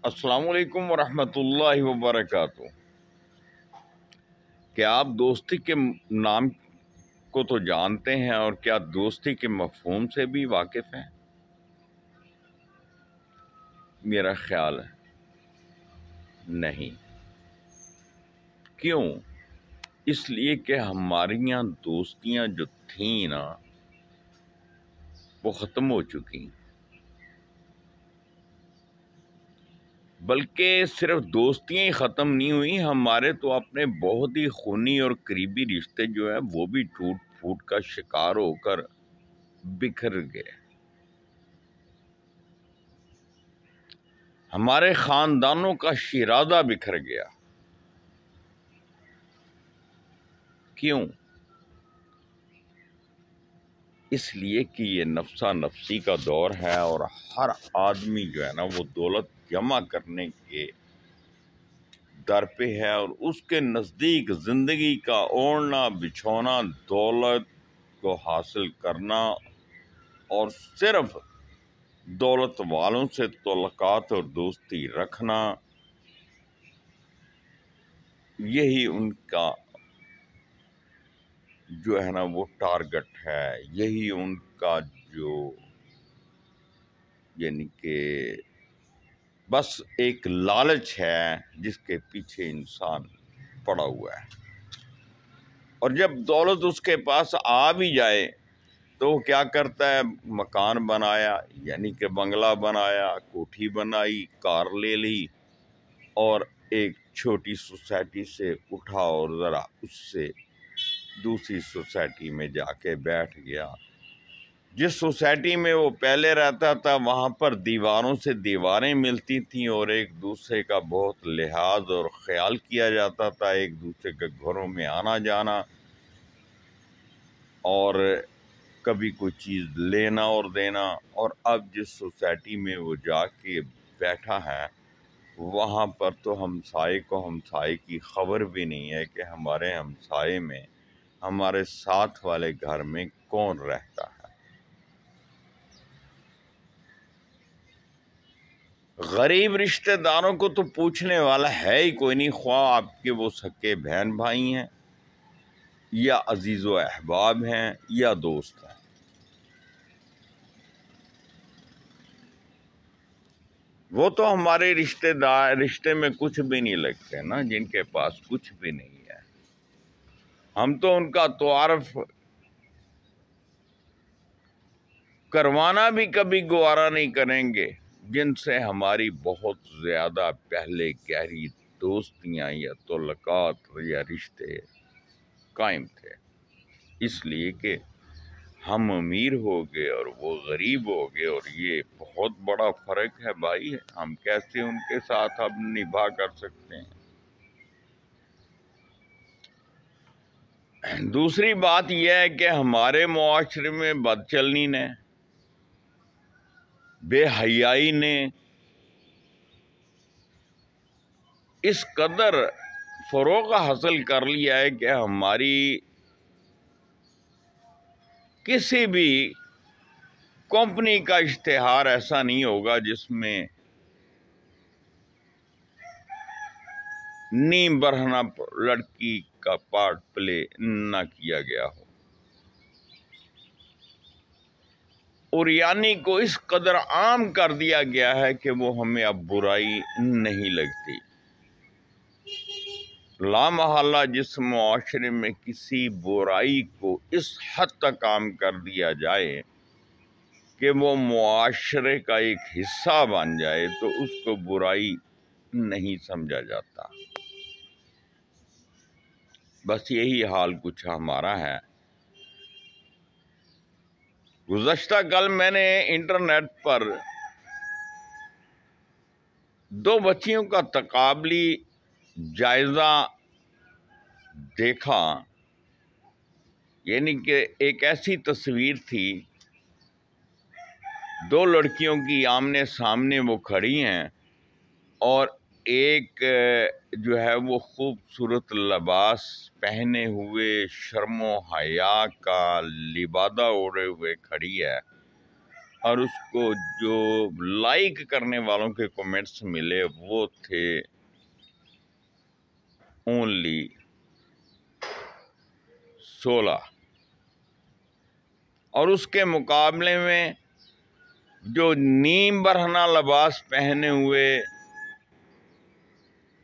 السلام علیکم ورحمۃ اللہ وبرکاتہ۔ کیا آپ دوستی کے نام کو تو جانتے ہیں اور کیا دوستی کے مفہوم سے بھی واقف ہیں؟ میرا خیال ہے نہیں۔ کیوں؟ اس لیے کہ ہماری یہاں دوستیاں جو تھیں نا وہ ختم ہو چکی، بلکہ صرف دوستیاں ہی ختم نہیں ہوئی، ہمارے تو اپنے بہت ہی خونی اور قریبی رشتے جو ہیں وہ بھی ٹوٹ پھوٹ کا شکار ہو کر بکھر گئے۔ ہمارے خاندانوں کا شیرازہ بکھر گیا۔ کیوں؟ اس لیے کہ یہ نفسا نفسی کا دور ہے اور ہر آدمی جو ہے نا وہ دولت جمع کرنے کے در پہ ہے، اور اس کے نزدیک زندگی کا اوڑھنا بچھونا دولت کو حاصل کرنا اور صرف دولت والوں سے تعلقات اور دوستی رکھنا، یہی ان کا جو ہے نا وہ ٹارگٹ ہے، یہی ان کا جو یعنی کہ بس ایک لالچ ہے جس کے پیچھے انسان پڑا ہوا ہے۔ اور جب دولت اس کے پاس آ بھی جائے تو وہ کیا کرتا ہے؟ مکان بنایا، یعنی کہ بنگلہ بنایا، کوٹھی بنائی، کار لے لی، اور ایک چھوٹی سوسائٹی سے اٹھا اور ذرا اس سے دوسری سوسائٹی میں جا کے بیٹھ گیا۔ جس سوسائٹی میں وہ پہلے رہتا تھا وہاں پر دیواروں سے دیواریں ملتی تھیں اور ایک دوسرے کا بہت لحاظ اور خیال کیا جاتا تھا، ایک دوسرے کے گھروں میں آنا جانا اور کبھی کوئی چیز لینا اور دینا۔ اور اب جس سوسائٹی میں وہ جا کے بیٹھا ہے وہاں پر تو ہمسائے کو ہمسائے کی خبر بھی نہیں ہے کہ ہمارے ہمسائے میں، ہمارے ساتھ والے گھر میں کون رہتا ہے۔ غریب رشتہ داروں کو تو پوچھنے والا ہے ہی کوئی نہیں، خواہ آپ کے وہ سکے بہن بھائی ہیں یا عزیز و احباب ہیں یا دوست ہیں۔ وہ تو ہمارے رشتے میں کچھ بھی نہیں لگتے نا، جن کے پاس کچھ بھی نہیں ہے۔ ہم تو ان کا تعارف کروانا بھی کبھی گوارا نہیں کریں گے جن سے ہماری بہت زیادہ پہلے گہری دوستیاں یا تعلقات یا رشتے قائم تھے، اس لیے کہ ہم امیر ہو گئے اور وہ غریب ہو گئے، اور یہ بہت بڑا فرق ہے بھائی۔ ہم کیسے ان کے ساتھ اب نبھا کر سکتے ہیں؟ دوسری بات یہ ہے کہ ہمارے معاشرے میں بدچلنی نے، بے حیائی نے اس قدر فروغ حاصل کر لیا ہے کہ ہماری کسی بھی کمپنی کا اشتہار ایسا نہیں ہوگا جس میں نیم برہنہ لڑکی کا پارٹ پلے نہ کیا گیا ہو۔ اور یعنی کو اس قدر عام کر دیا گیا ہے کہ وہ ہمیں اب برائی نہیں لگتی۔ لا محالہ جس معاشرے میں کسی برائی کو اس حد تک عام کر دیا جائے کہ وہ معاشرے کا ایک حصہ بن جائے تو اس کو برائی نہیں سمجھا جاتا۔ بس یہی حال کچھ ہمارا ہے۔ گزشتہ کل میں نے انٹرنیٹ پر دو بچیوں کا تقابلی جائزہ دیکھا، یعنی کہ ایک ایسی تصویر تھی، دو لڑکیوں کی آمنے سامنے وہ کھڑی ہیں اور ایک جو ہے وہ خوبصورت لباس پہنے ہوئے، شرم و حیا کا لبادہ اوڑھے ہوئے کھڑی ہے، اور اس کو جو لائک کرنے والوں کے کمنٹس ملے وہ تھے اونلی 16، اور اس کے مقابلے میں جو نیم برہنہ لباس پہنے ہوئے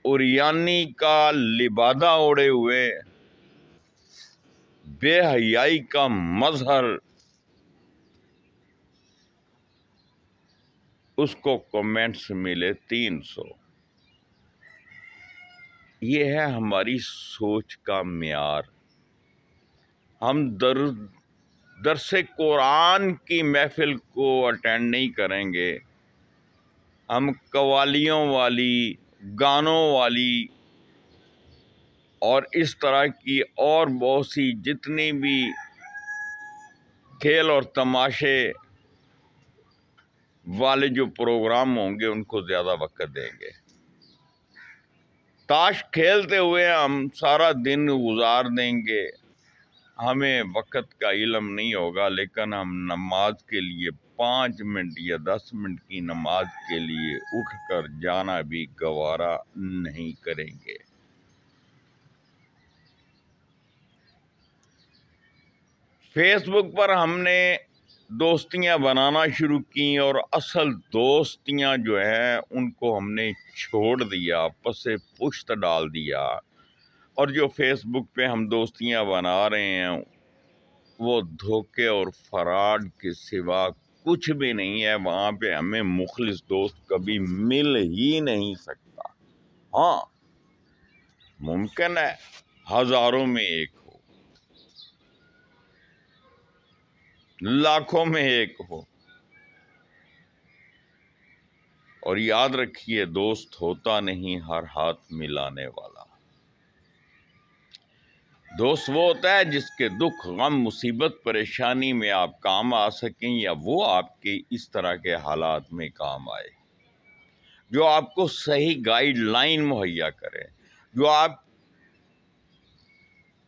اوریانی کا لبادہ اوڑے ہوئے بے حیائی کا مظہر اس کو کمنٹس ملے 300۔ یہ ہے ہماری سوچ کا معیار۔ ہم درس قرآن کی محفل کو اٹینڈ نہیں کریں گے، ہم قوالیوں والی، گانوں والی اور اس طرح کی اور بہت سی جتنی بھی کھیل اور تماشے والے جو پروگرام ہوں گے ان کو زیادہ وقت دیں گے۔ تاش کھیلتے ہوئے ہم سارا دن گزار دیں گے، ہمیں وقت کا علم نہیں ہوگا، لیکن ہم نماز کے لیے 5 منٹ یا 10 منٹ کی نماز کے لیے اٹھ کر جانا بھی گوارا نہیں کریں گے۔ فیس بک پر ہم نے دوستیاں بنانا شروع کی اور اصل دوستیاں جو ہیں ان کو ہم نے چھوڑ دیا، پس پشت ڈال دیا، اور جو فیس بک پہ ہم دوستیاں بنا رہے ہیں وہ دھوکے اور فراڈ کے سوا کچھ بھی نہیں ہے۔ وہاں پہ ہمیں مخلص دوست کبھی مل ہی نہیں سکتا۔ ہاں، ممکن ہے ہزاروں میں ایک ہو، لاکھوں میں ایک ہو، اور یاد رکھیے دوست ہوتا نہیں ہر ہاتھ ملانے والا۔ دوست وہ ہوتا ہے جس کے دکھ، غم، مصیبت، پریشانی میں آپ کام آ سکیں، یا وہ آپ کے اس طرح کے حالات میں کام آئے، جو آپ کو صحیح گائیڈ لائن مہیا کرے، جو آپ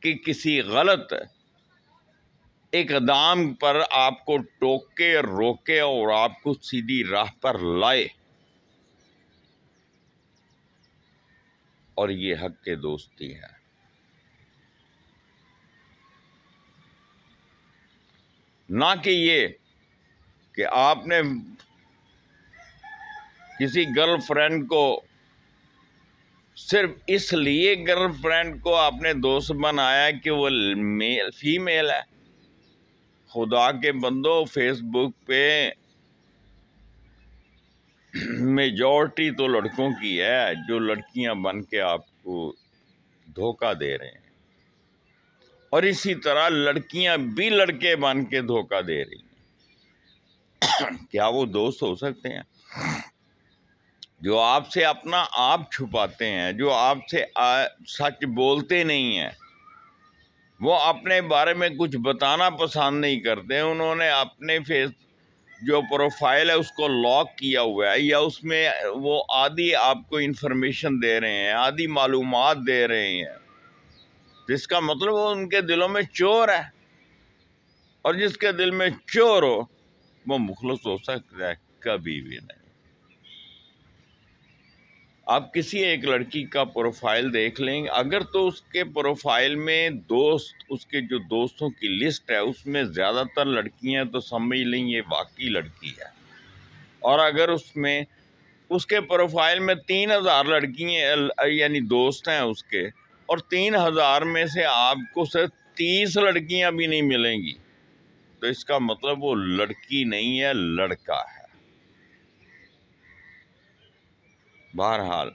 کی کسی غلط اقدام پر آپ کو ٹوکے، روکے اور آپ کو سیدھی راہ پر لائے، اور یہ حق کے دوستی ہے۔ نہ کہ یہ کہ آپ نے کسی گرل فرینڈ کو صرف اس لیے گرل فرینڈ کو آپ نے دوست بنایا کہ وہ فیمیل ہے۔ خدا کے بندو، فیس بک پہ میجورٹی تو لڑکوں کی ہے جو لڑکیاں بن کے آپ کو دھوکہ دے رہے ہیں، اور اسی طرح لڑکیاں بھی لڑکے بن کے دھوکہ دے رہی ہیں۔ کیا وہ دوست ہو سکتے ہیں؟ جو آپ سے اپنا آپ چھپاتے ہیں، جو آپ سے سچ بولتے نہیں ہیں، وہ اپنے بارے میں کچھ بتانا پسند نہیں کرتے، انہوں نے اپنے جو پروفائل ہے اس کو لاک کیا ہوا ہے، یا اس میں وہ آدھی آپ کو انفارمیشن دے رہے ہیں، آدھی معلومات دے رہے ہیں، جس کا مطلب وہ ان کے دلوں میں چور ہے، اور جس کے دل میں چور ہو وہ مخلص ہو سکتا ہے؟ کبھی بھی نہیں۔ آپ کسی ایک لڑکی کا پروفائل دیکھ لیں، اگر تو اس کے پروفائل میں اس کے جو دوستوں کی لسٹ ہے اس میں زیادہ تر لڑکیاں، تو سمجھ لیں یہ واقعی لڑکی ہے، اور اگر اس کے پروفائل میں 3000 لڑکیاں یعنی دوست ہیں اس کے، اور 3000 میں سے آپ کو صرف 30 لڑکیاں بھی نہیں ملیں گی، تو اس کا مطلب وہ لڑکی نہیں ہے، لڑکا ہے۔ بہرحال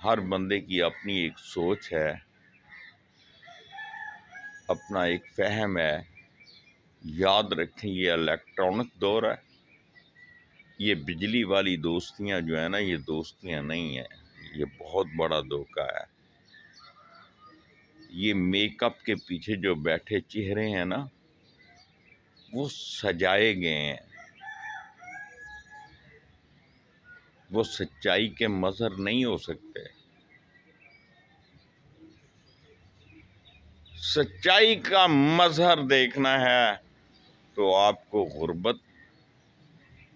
ہر بندے کی اپنی ایک سوچ ہے، اپنا ایک فہم ہے۔ یاد رکھیں یہ الیکٹرانک دور ہے، یہ بجلی والی دوستیاں جو ہیں نا، یہ دوستیاں نہیں ہیں، یہ بہت بڑا دھوکہ ہے۔ یہ میک اپ کے پیچھے جو بیٹھے چہرے ہیں نا، وہ سجائے گئے ہیں، وہ سچائی کے مظہر نہیں ہو سکتے۔ سچائی کا مظہر دیکھنا ہے تو آپ کو غربت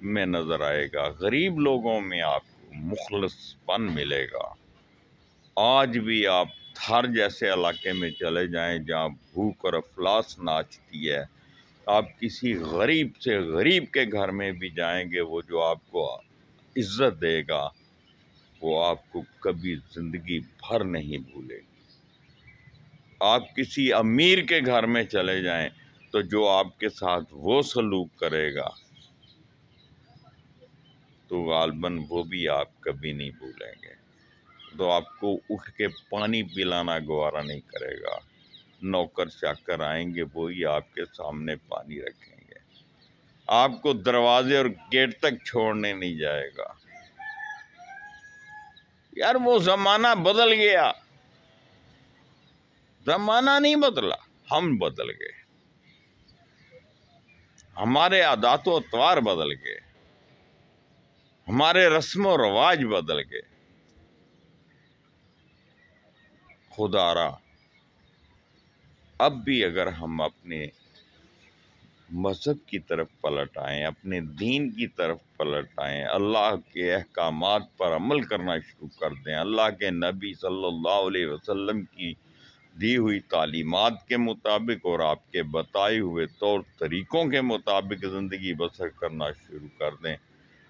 میں نظر آئے گا، غریب لوگوں میں آپ کو مخلص پن ملے گا۔ آج بھی آپ تھر جیسے علاقے میں چلے جائیں جہاں بھوک اور افلاس ناچتی ہے، آپ کسی غریب سے غریب کے گھر میں بھی جائیں گے، وہ جو آپ کو عزت دے گا وہ آپ کو کبھی زندگی بھر نہیں بھولے گی۔ آپ کسی امیر کے گھر میں چلے جائیں تو جو آپ کے ساتھ وہ سلوک کرے گا تو غالباً وہ بھی آپ کبھی نہیں بھولیں گے۔ تو آپ کو اٹھ کے پانی پلانا گوارا نہیں کرے گا، نوکر چاکر آئیں گے وہی آپ کے سامنے پانی رکھیں گے، آپ کو دروازے اور گیٹ تک چھوڑنے نہیں جائے گا۔ یار وہ زمانہ بدل گیا، زمانہ نہیں بدلا، ہم بدل گئے، ہمارے عادات و اطوار بدل گئے، ہمارے رسم و رواج بدل گئے۔ خدا را اب بھی اگر ہم اپنے مذہب کی طرف پلٹ آئیں، اپنے دین کی طرف پلٹ آئیں، اللہ کے احکامات پر عمل کرنا شروع کر دیں، اللہ کے نبی صلی اللہ علیہ وسلم کی دی ہوئی تعلیمات کے مطابق اور آپ کے بتائے ہوئے طور طریقوں کے مطابق زندگی بسر کرنا شروع کر دیں،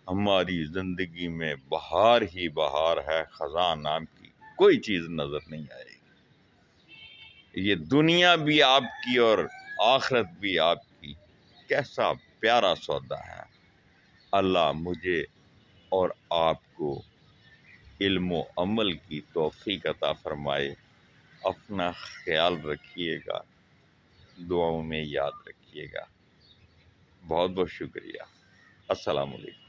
ہماری زندگی میں بہار ہی بہار ہے، خزاں نام کی کوئی چیز نظر نہیں آئے گی۔ یہ دنیا بھی آپ کی اور آخرت بھی آپ کی، کیسا پیارا سودا ہے۔ اللہ مجھے اور آپ کو علم و عمل کی توفیق عطا فرمائے۔ اپنا خیال رکھیے گا، دعاؤں میں یاد رکھیے گا۔ بہت بہت شکریہ۔ السلام علیکم۔